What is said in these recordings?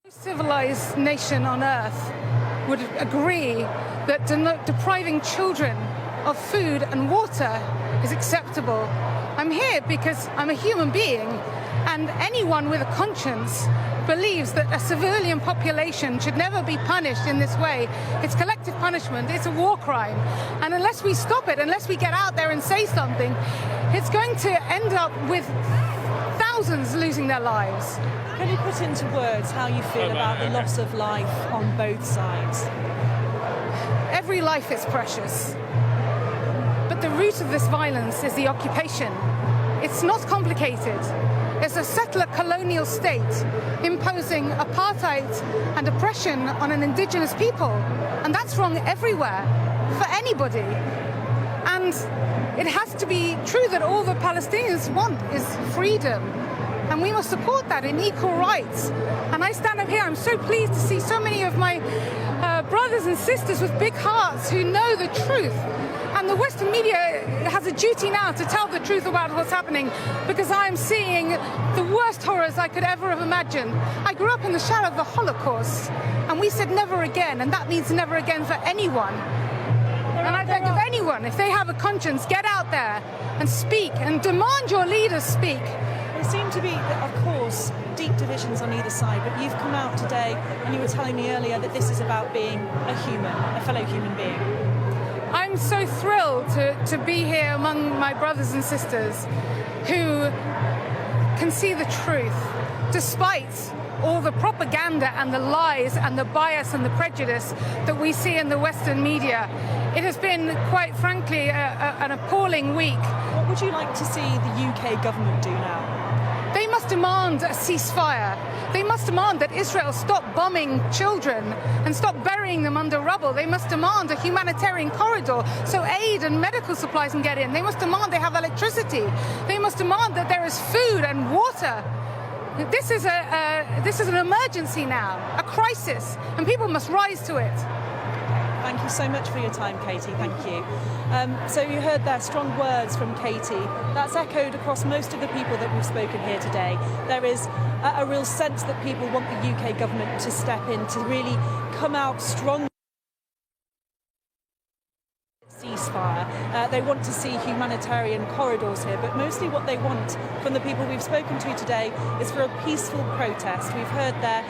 Civilized nation on earth would agree that depriving children of food and water is acceptable. I'm here because I'm a human being, and anyone with a conscience believes that a civilian population should never be punished in this way. It's collective punishment, it's a war crime. And unless we stop it, unless we get out there and say something, it's going to end up with thousands losing their lives. Can you put into words how you feel about the loss of life on both sides? Every life is precious. But the root of this violence is the occupation. It's not complicated. It's a settler colonial state imposing apartheid and oppression on an indigenous people. And that's wrong everywhere, for anybody. And it has to be true that all the Palestinians want is freedom. And we must support that in equal rights. And I stand up here, I'm so pleased to see so many of my brothers and sisters with big hearts who know the truth. And the Western media has a duty now to tell the truth about what's happening, because I am seeing the worst horrors I could ever have imagined. I grew up in the shadow of the Holocaust, and we said never again, and that means never again for anyone. And I beg of anyone, if they have a conscience, get out there and speak and demand your leaders speak. There seem to be, of course, deep divisions on either side, but you've come out today and you were telling me earlier that this is about being a human, a fellow human being. I'm so thrilled to be here among my brothers and sisters who can see the truth, despite all the propaganda and the lies and the bias and the prejudice that we see in the Western media. It has been, quite frankly, an appalling week. What would you like to see the UK government do now? They must demand a ceasefire. They must demand that Israel stop bombing children and stop burying them under rubble. They must demand a humanitarian corridor so aid and medical supplies can get in. They must demand they have electricity. They must demand that there is food and water. This is an emergency now, a crisis, and people must rise to it. Thank you so much for your time, Katie. Thank you. So you heard there strong words from Katie. That's echoed across most of the people that we've spoken here today. There is a real sense that people want the UK government to step in, to really come out strong. Ceasefire. They want to see humanitarian corridors here, but mostly what they want from the people we've spoken to today is for a peaceful protest. We've heard there,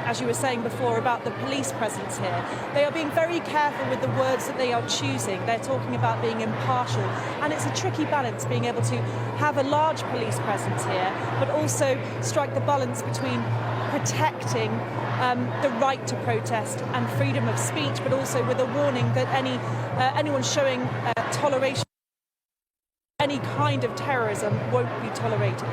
as you were saying before, about the police presence here. They are being very careful with the words that they are choosing. They're talking about being impartial, and it's a tricky balance being able to have a large police presence here, but also strike the balance between protecting the right to protest and freedom of speech, but also with a warning that anyone showing toleration, any kind of terrorism won't be tolerated.